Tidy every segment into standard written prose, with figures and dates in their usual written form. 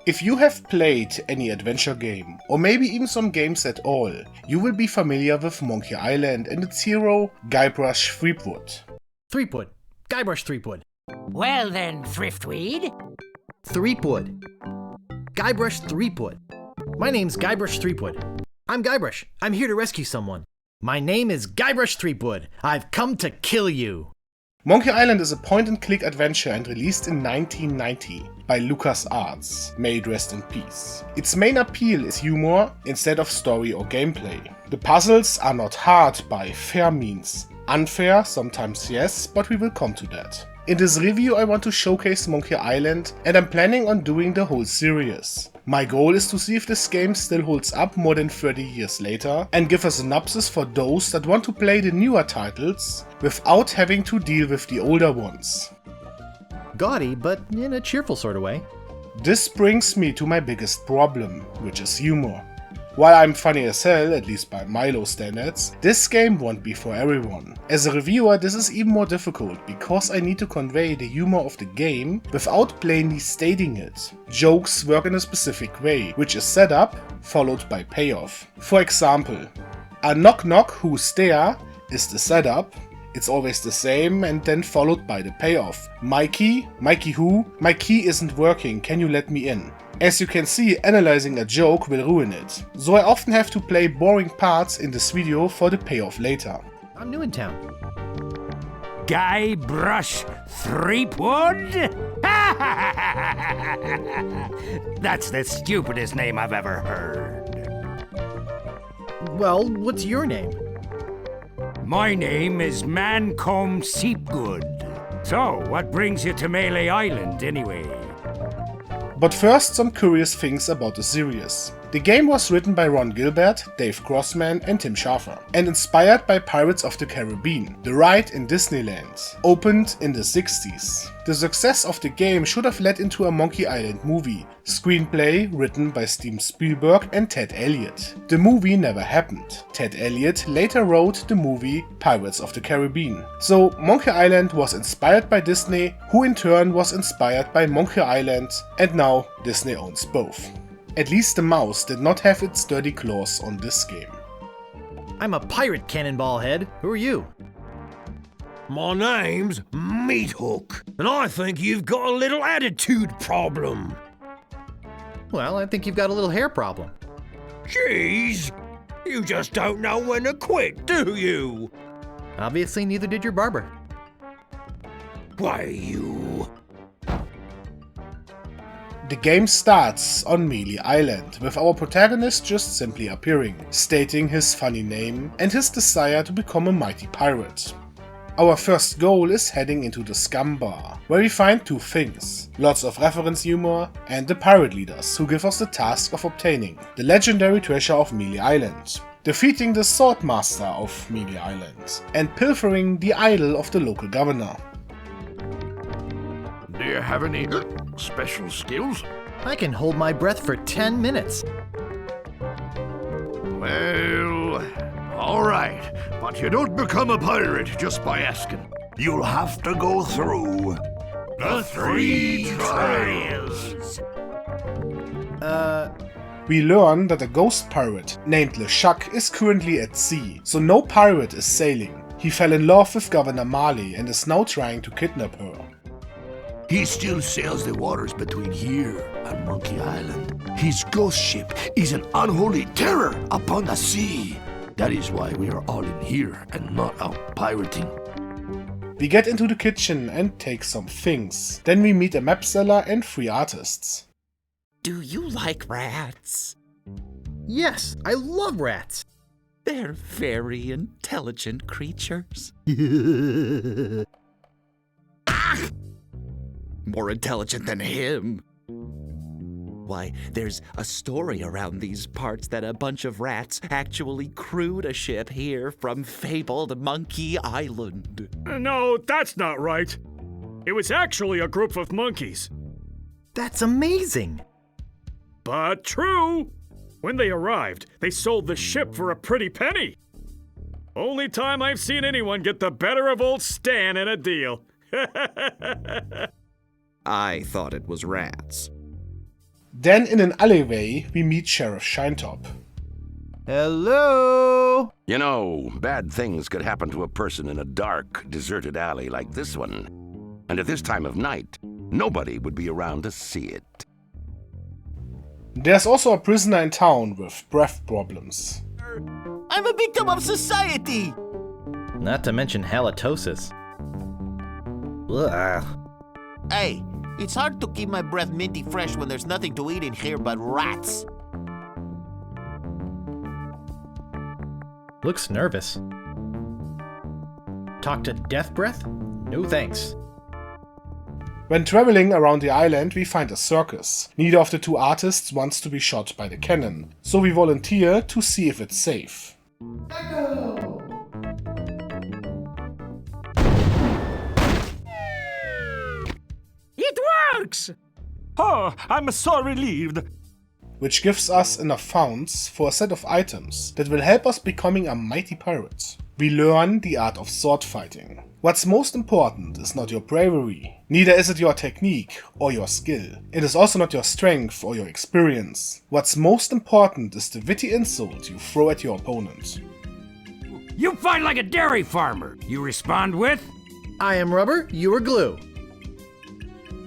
If you have played any adventure game, or maybe even some games at all, you will be familiar with Monkey Island and its hero, Guybrush Threepwood. Threepwood. Guybrush Threepwood. Well then, Thriftweed. Threepwood. Guybrush Threepwood. My name's Guybrush Threepwood. I'm Guybrush. I'm here to rescue someone. My name is Guybrush Threepwood. I've come to kill you. Monkey Island is a point-and-click adventure and released in 1990 by LucasArts. May it rest in peace. Its main appeal is humor instead of story or gameplay. The puzzles are not hard by fair means. Unfair, sometimes yes, but we will come to that. In this review I want to showcase Monkey Island, and I'm planning on doing the whole series. My goal is to see if this game still holds up more than 30 years later, and give a synopsis for those that want to play the newer titles without having to deal with the older ones. Gaudy, but in a cheerful sort of way. This brings me to my biggest problem, which is humor. While I'm funny as hell, at least by Milo standards, this game won't be for everyone. As a reviewer, this is even more difficult because I need to convey the humor of the game without plainly stating it. Jokes work in a specific way, which is setup followed by payoff. For example, a knock knock who's there is the setup. It's always the same and then followed by the payoff. Mikey who? My key isn't working, can you let me in? As you can see, analyzing a joke will ruin it, so I often have to play boring parts in this video for the payoff later. I'm new in town. Guybrush Threepwood? That's the stupidest name I've ever heard. Well, what's your name? My name is Mancomb Seepgood. So, what brings you to Melee Island anyway? But first, some curious things about the series. The game was written by Ron Gilbert, Dave Grossman and Tim Schafer, and inspired by Pirates of the Caribbean, the ride in Disneyland, opened in the 60s. The success of the game should have led into a Monkey Island movie, screenplay written by Steven Spielberg and Ted Elliott. The movie never happened. Ted Elliott later wrote the movie Pirates of the Caribbean. So Monkey Island was inspired by Disney, who in turn was inspired by Monkey Island, and now Disney owns both. At least the mouse did not have its dirty claws on this game. I'm a pirate, Cannonball Head. Who are you? My name's Meathook, and I think you've got a little attitude problem. Well, I think you've got a little hair problem. Jeez, you just don't know when to quit, do you? Obviously, neither did your barber. Why, you... The game starts on Melee Island, with our protagonist just simply appearing, stating his funny name and his desire to become a mighty pirate. Our first goal is heading into the Scum Bar, where we find two things: lots of reference humor and the pirate leaders, who give us the task of obtaining the legendary treasure of Melee Island, defeating the Swordmaster of Melee Island, and pilfering the idol of the local governor. Do you have any special skills? I can hold my breath for 10 minutes. Well, all right, but you don't become a pirate just by asking. You'll have to go through the 3 trials. We learn that a ghost pirate named LeChuck is currently at sea, so no pirate is sailing. He fell in love with Governor Marley and is now trying to kidnap her. He still sails the waters between here and Monkey Island. His ghost ship is an unholy terror upon the sea. That is why we are all in here and not out pirating. We get into the kitchen and take some things. Then we meet a map seller and 3 artists. Do you like rats? Yes, I love rats. They're very intelligent creatures. Ah! More intelligent than him. Why, there's a story around these parts that a bunch of rats actually crewed a ship here from fabled Monkey Island. No, that's not right. It was actually a group of monkeys. That's amazing. But true. When they arrived, they sold the ship for a pretty penny. Only time I've seen anyone get the better of old Stan in a deal. I thought it was rats. Then in an alleyway, we meet Sheriff Shinetop. Hello? You know, bad things could happen to a person in a dark, deserted alley like this one. And at this time of night, nobody would be around to see it. There's also a prisoner in town with breath problems. I'm a victim of society! Not to mention halitosis. Ugh. Hey, it's hard to keep my breath minty fresh when there's nothing to eat in here but rats. Looks nervous. Talk to Death Breath? No thanks. When traveling around the island, we find a circus. Neither of the two artists wants to be shot by the cannon, so we volunteer to see if it's safe. It works! Oh, I'm so relieved. Which gives us enough funds for a set of items that will help us becoming a mighty pirate. We learn the art of sword fighting. What's most important is not your bravery, neither is it your technique or your skill. It is also not your strength or your experience. What's most important is the witty insult you throw at your opponent. You fight like a dairy farmer. You respond with, I am rubber, you are glue.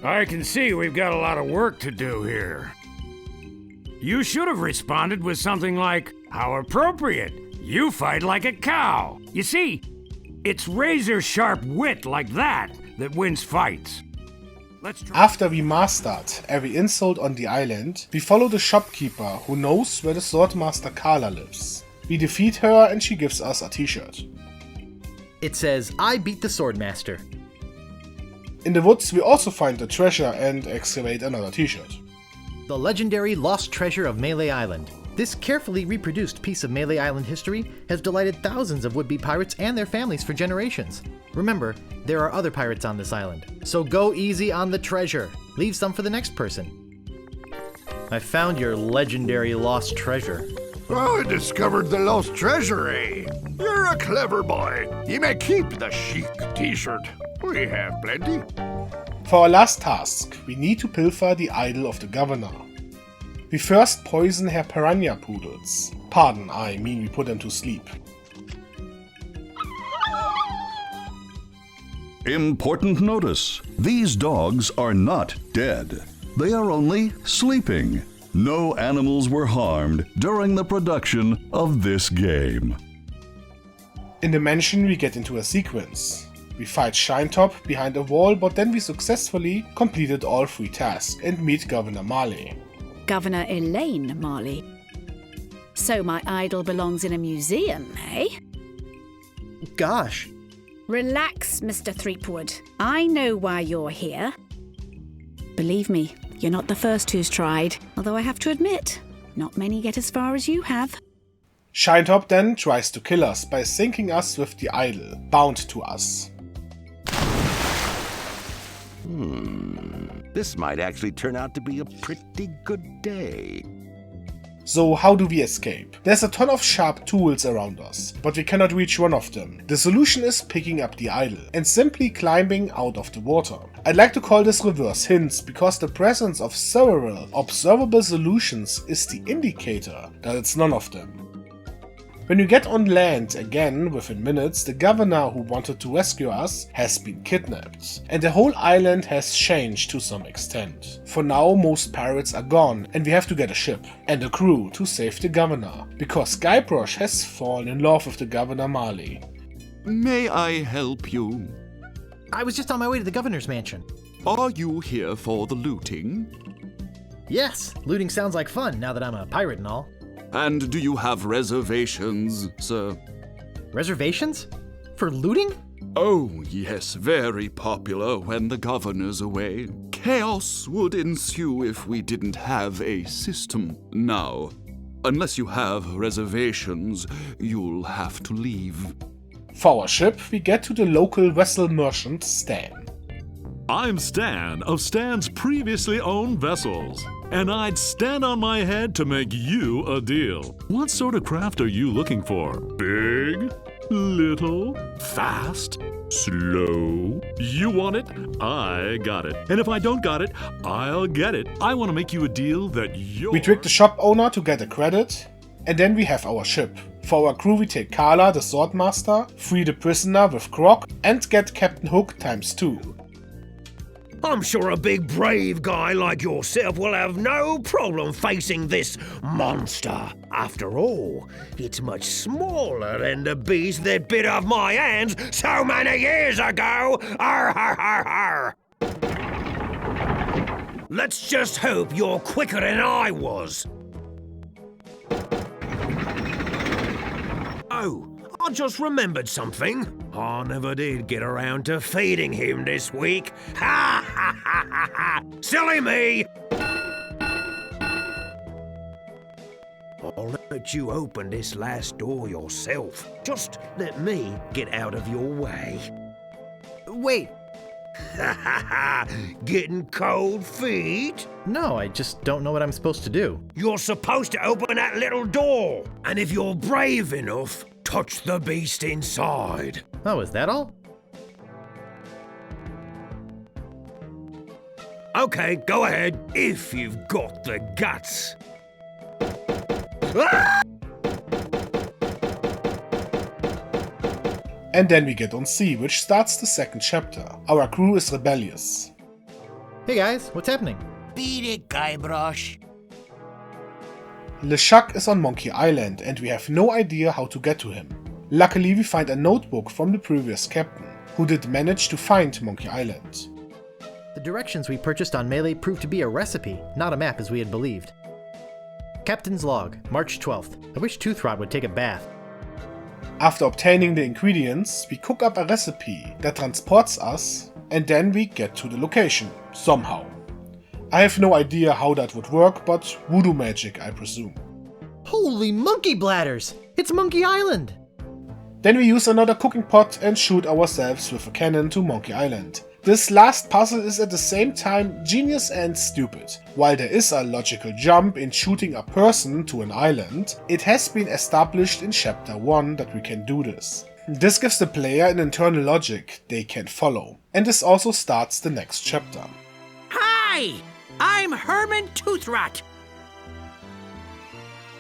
I can see we've got a lot of work to do here. You should have responded with something like, how appropriate. You fight like a cow. You see, it's razor-sharp wit like that that wins fights. Let's try. After we mastered every insult on the island, we follow the shopkeeper who knows where the swordmaster Carla lives. We defeat her and she gives us a t-shirt. It says, I beat the Swordmaster. In the woods we also find the treasure and excavate another t-shirt. The legendary lost treasure of Melee Island. This carefully reproduced piece of Melee Island history has delighted thousands of would-be pirates and their families for generations. Remember, there are other pirates on this island, so go easy on the treasure. Leave some for the next person. I found your legendary lost treasure. I discovered the lost treasure, eh? You're a clever boy. You may keep the chic t-shirt. We have plenty. For our last task, we need to pilfer the idol of the governor. We first poison her piranha poodles. Pardon, I mean we put them to sleep. Important notice. These dogs are not dead. They are only sleeping. No animals were harmed during the production of this game. In the mansion we get into a sequence. We fight Shinetop behind a wall, but then we successfully completed all 3 tasks and meet Governor Marley. Governor Elaine Marley. So my idol belongs in a museum, eh? Gosh. Relax, Mr. Threepwood. I know why you're here. Believe me, you're not the first who's tried, although I have to admit, not many get as far as you have. Shinetop then tries to kill us by sinking us with the idol, bound to us. This might actually turn out to be a pretty good day. So how do we escape? There's a ton of sharp tools around us, but we cannot reach one of them. The solution is picking up the idol and simply climbing out of the water. I'd like to call this reverse hints because the presence of several observable solutions is the indicator that it's none of them. When we get on land again within minutes, the governor who wanted to rescue us has been kidnapped, and the whole island has changed to some extent. For now most pirates are gone and we have to get a ship and a crew to save the governor, because Guybrush has fallen in love with the Governor Marley. May I help you? I was just on my way to the governor's mansion. Are you here for the looting? Yes, looting sounds like fun now that I'm a pirate and all. And do you have reservations, sir? Reservations? For looting? Oh, yes, very popular when the governor's away. Chaos would ensue if we didn't have a system. Now, unless you have reservations, you'll have to leave. For our ship, we get to the local vessel merchant Stan. I'm Stan of Stan's previously owned vessels, and I'd stand on my head to make you a deal. What sort of craft are you looking for? Big? little, fast, slow. You want it, I got it. And if I don't got it, I'll get it. I want to make you a deal that you're... We trick the shop owner to get a credit, and then we have our ship. For our crew we take Carla, the swordmaster, free the prisoner with Croc, and get Captain Hook ×2. I'm sure a big brave guy like yourself will have no problem facing this monster. After all, it's much smaller than the beast that bit off my hands so many years ago. Arr, har, har, har. Let's just hope you're quicker than I was. Oh, I just remembered something. I never did get around to feeding him this week. Ha ha ha ha ha! Silly me! I'll let you open this last door yourself. Just let me get out of your way. Wait. Ha ha ha! Getting cold feet? No, I just don't know what I'm supposed to do. You're supposed to open that little door. And if you're brave enough, touch the beast inside. Oh, is that all? Okay, go ahead, if you've got the guts. Ah! And then we get on sea, which starts the second chapter. Our crew is rebellious. Hey guys, what's happening? Beat it, Guybrush. LeChuck is on Monkey Island and we have no idea how to get to him. Luckily we find a notebook from the previous captain, who did manage to find Monkey Island. The directions we purchased on Melee proved to be a recipe, not a map as we had believed. Captain's log, March 12th. I wish Toothrot would take a bath. After obtaining the ingredients, we cook up a recipe that transports us, and then we get to the location, somehow. I have no idea how that would work, but voodoo magic, I presume. Holy monkey bladders! It's Monkey Island! Then we use another cooking pot and shoot ourselves with a cannon to Monkey Island. This last puzzle is at the same time genius and stupid. While there is a logical jump in shooting a person to an island, it has been established in chapter 1 that we can do this. This gives the player an internal logic they can follow, and this also starts the next chapter. Hi! I'm Herman Toothrot.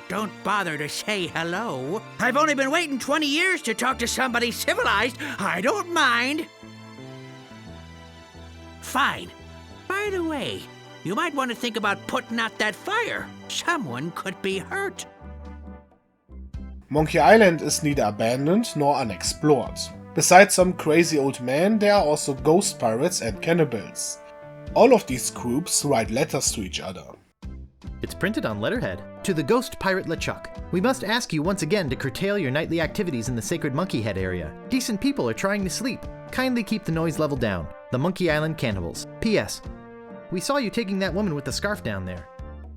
Don't bother to say hello. I've only been waiting 20 years to talk to somebody civilized. I don't mind. Fine. By the way, you might want to think about putting out that fire. Someone could be hurt. Monkey Island is neither abandoned nor unexplored. Besides some crazy old men, there are also ghost pirates and cannibals. All of these groups write letters to each other. It's printed on letterhead. To the ghost pirate LeChuck, we must ask you once again to curtail your nightly activities in the Sacred Monkey Head area. Decent people are trying to sleep. Kindly keep the noise level down. The Monkey Island Cannibals. P.S. We saw you taking that woman with the scarf down there.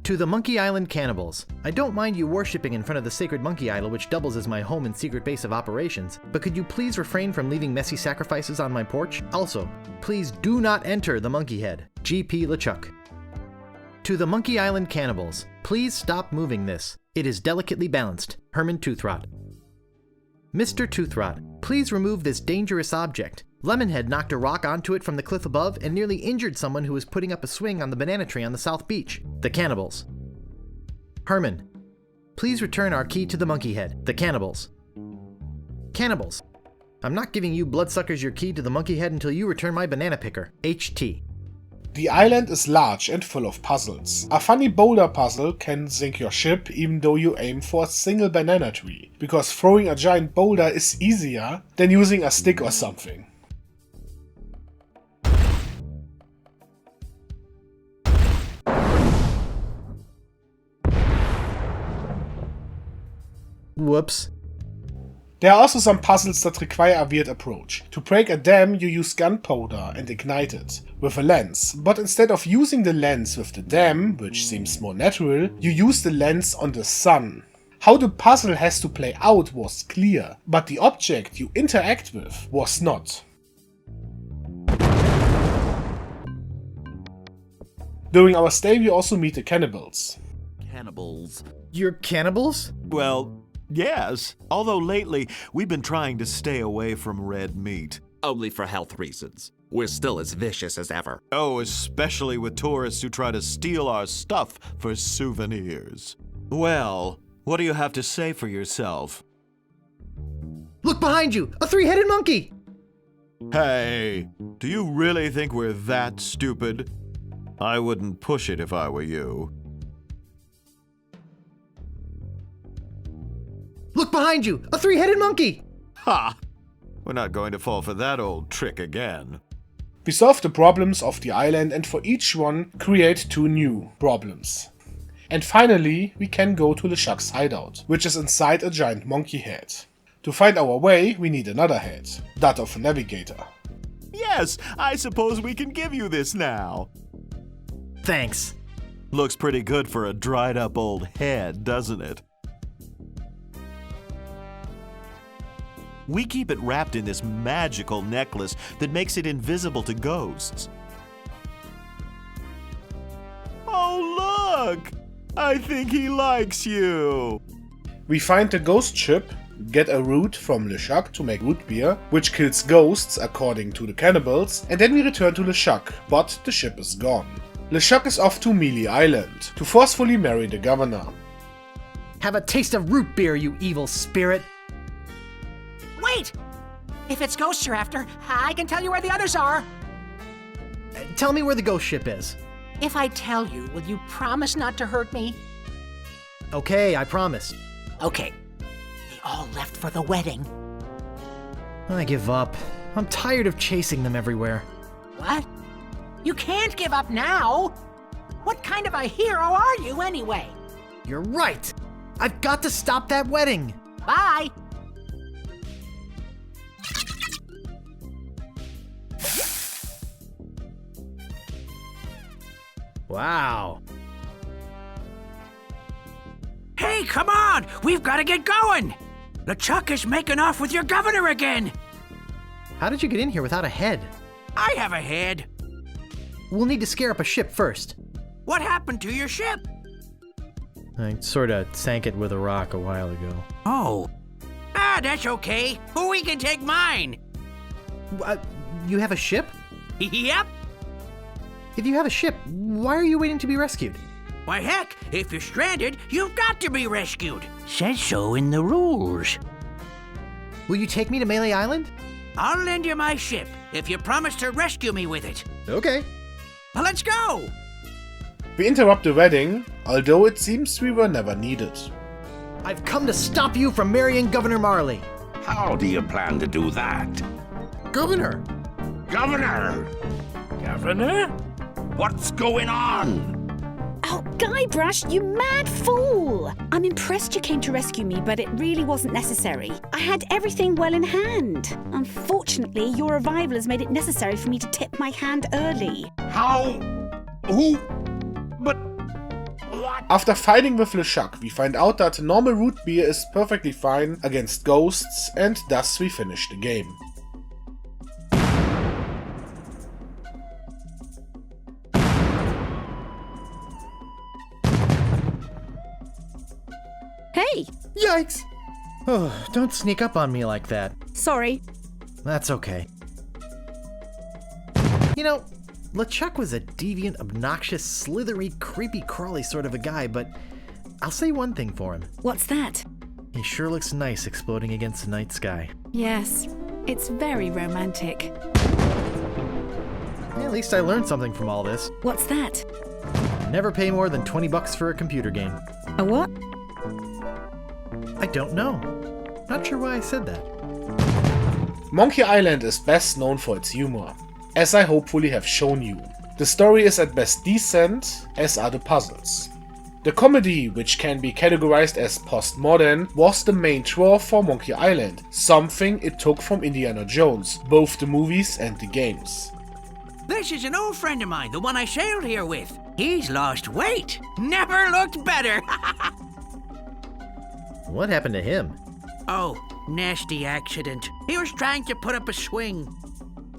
To the Monkey Island Cannibals, I don't mind you worshipping in front of the Sacred Monkey Idol, which doubles as my home and secret base of operations, but could you please refrain from leaving messy sacrifices on my porch? Also, please do not enter the Monkey Head. G.P. LeChuck. To the Monkey Island Cannibals, please stop moving this. It is delicately balanced. Herman Toothrot. Mr. Toothrot, please remove this dangerous object. Lemonhead knocked a rock onto it from the cliff above and nearly injured someone who was putting up a swing on the banana tree on the South Beach. The Cannibals. Herman, please return our key to the Monkey Head. The Cannibals. Cannibals, I'm not giving you bloodsuckers your key to the Monkey Head until you return my banana picker. H.T. The island is large and full of puzzles. A funny boulder puzzle can sink your ship even though you aim for a single banana tree, because throwing a giant boulder is easier than using a stick or something. Whoops. There are also some puzzles that require a weird approach. To break a dam you use gunpowder and ignite it with a lens, but instead of using the lens with the dam, which seems more natural, you use the lens on the sun. How the puzzle has to play out was clear, but the object you interact with was not. During our stay we also meet the cannibals. Cannibals. You're cannibals? Well, Yes, although lately we've been trying to stay away from red meat. Only for health reasons. We're still as vicious as ever. Oh, especially with tourists who try to steal our stuff for souvenirs. Well, what do you have to say for yourself? Look behind you! A three-headed monkey! Hey, do you really think we're that stupid? I wouldn't push it if I were you. Look behind you! A three-headed monkey! Ha! We're not going to fall for that old trick again. We solve the problems of the island and for each one create 2 new problems. And finally, we can go to LeChuck's hideout, which is inside a giant monkey head. To find our way, we need another head, that of a navigator. Yes, I suppose we can give you this now. Thanks. Looks pretty good for a dried up old head, doesn't it? We keep it wrapped in this magical necklace that makes it invisible to ghosts. Oh, look! I think he likes you. We find the ghost ship, get a root from LeChuck to make root beer, which kills ghosts according to the cannibals, and then we return to LeChuck, but the ship is gone. LeChuck is off to Mealy Island to forcefully marry the governor. Have a taste of root beer, you evil spirit! Wait! If it's ghosts you're after, I can tell you where the others are. Tell me where the ghost ship is. If I tell you, will you promise not to hurt me? Okay, I promise. Okay. They all left for the wedding. I give up. I'm tired of chasing them everywhere. What? You can't give up now! What kind of a hero are you anyway? You're right! I've got to stop that wedding! Bye! Wow. Hey, come on! We've got to get going! LeChuck is making off with your governor again! How did you get in here without a head? I have a head. We'll need to scare up a ship first. What happened to your ship? I sorta sank it with a rock a while ago. Oh. That's okay. We can take mine. You have a ship? Yep. If you have a ship, why are you waiting to be rescued? Why heck, if you're stranded, you've got to be rescued. Says so in the rules. Will you take me to Mealy Island? I'll lend you my ship if you promise to rescue me with it. Okay. Well, let's go! We interrupt the wedding, although it seems we were never needed. I've come to stop you from marrying Governor Marley. How do you plan to do that? Governor! Governor! Governor? What's going on? Oh, Guybrush, you mad fool! I'm impressed you came to rescue me, but it really wasn't necessary. I had everything well in hand. Unfortunately, your arrival has made it necessary for me to tip my hand early. How? Who? But what? After fighting with LeChuck, we find out that normal root beer is perfectly fine against ghosts, and thus we finish the game. Hey! Yikes! Oh, don't sneak up on me like that. Sorry. That's okay. You know, LeChuck was a deviant, obnoxious, slithery, creepy, crawly sort of a guy, but I'll say one thing for him. What's that? He sure looks nice exploding against the night sky. Yes, it's very romantic. At least I learned something from all this. What's that? Never pay more than $20 for a computer game. A what? I don't know. Not sure why I said that. Monkey Island is best known for its humor, as I hopefully have shown you. The story is at best decent, as are the puzzles. The comedy, which can be categorized as postmodern, was the main draw for Monkey Island, something it took from Indiana Jones, both the movies and the games. This is an old friend of mine, the one I sailed here with. He's lost weight. Never looked better. What happened to him? Oh, nasty accident. He was trying to put up a swing.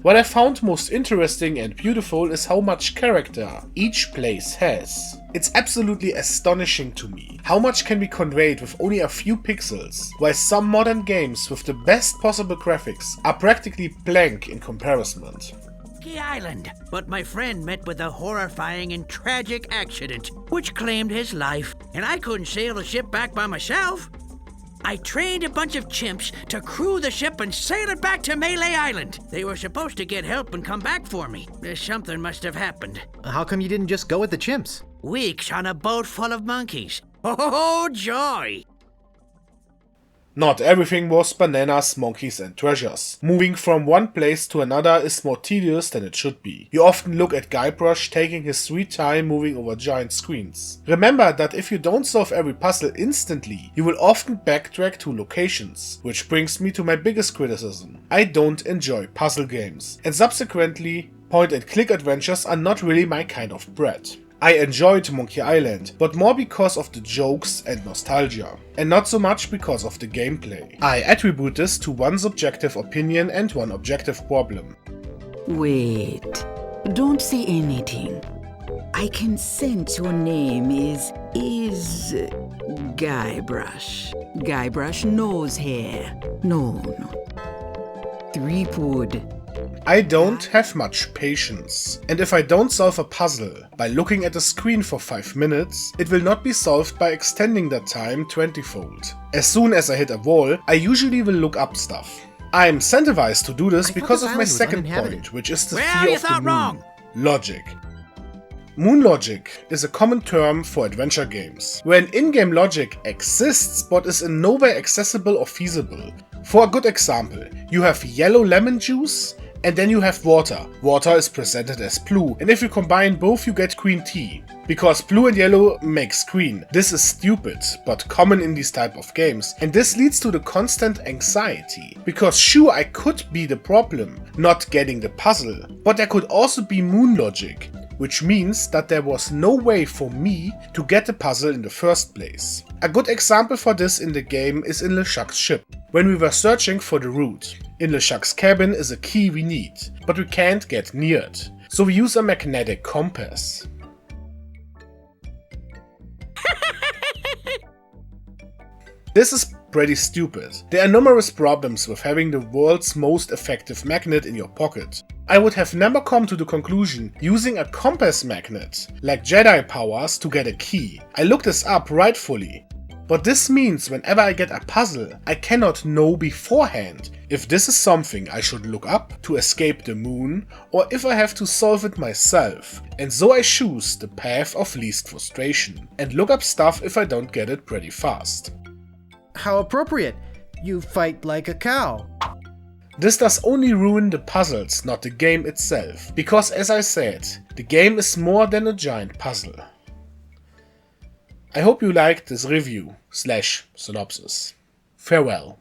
What I found most interesting and beautiful is how much character each place has. It's absolutely astonishing to me how much can be conveyed with only a few pixels, while some modern games with the best possible graphics are practically blank in comparison. Monkey Island, but my friend met with a horrifying and tragic accident, which claimed his life, and I couldn't sail the ship back by myself. I trained a bunch of chimps to crew the ship and sail it back to Melee Island. They were supposed to get help and come back for me. Something must have happened. How come you didn't just go with the chimps? Weeks on a boat full of monkeys. Oh, joy! Not everything was bananas, monkeys and treasures. Moving from one place to another is more tedious than it should be. You often look at Guybrush taking his sweet time moving over giant screens. Remember that if you don't solve every puzzle instantly, you will often backtrack to locations, which brings me to my biggest criticism. I don't enjoy puzzle games, and subsequently, point and click adventures are not really my kind of bread. I enjoyed Monkey Island, but more because of the jokes and nostalgia, and not so much because of the gameplay. I attribute this to one subjective opinion and one objective problem. Wait, don't say anything. I can sense your name is Guybrush. Guybrush nose hair. No. Threepwood. I don't have much patience, and if I don't solve a puzzle by looking at the screen for 5 minutes, it will not be solved by extending that time 20-fold. As soon as I hit a wall, I usually will look up stuff. I'm incentivized to do this because of my second point, which is the fear of the moon. Logic. Moon logic is a common term for adventure games, where an in-game logic exists but is in no way accessible or feasible. For a good example, you have yellow lemon juice, and then you have water. Water is presented as blue, and if you combine both you get green tea. Because blue and yellow makes green. This is stupid, but common in these type of games, and this leads to the constant anxiety. Because sure, I could be the problem, not getting the puzzle, but there could also be moon logic, which means that there was no way for me to get the puzzle in the first place. A good example for this in the game is in LeChuck's ship, when we were searching for the route. In LeChuck's cabin is a key we need, but we can't get near it, so we use a magnetic compass. This is pretty stupid. There are numerous problems with having the world's most effective magnet in your pocket. I would have never come to the conclusion using a compass magnet, like Jedi powers, to get a key. I looked this up rightfully. But this means whenever I get a puzzle, I cannot know beforehand if this is something I should look up to escape the moon, or if I have to solve it myself. And so I choose the path of least frustration, and look up stuff if I don't get it pretty fast. How appropriate! You fight like a cow. This does only ruin the puzzles, not the game itself, because as I said, the game is more than a giant puzzle. I hope you liked this review/synopsis. Farewell.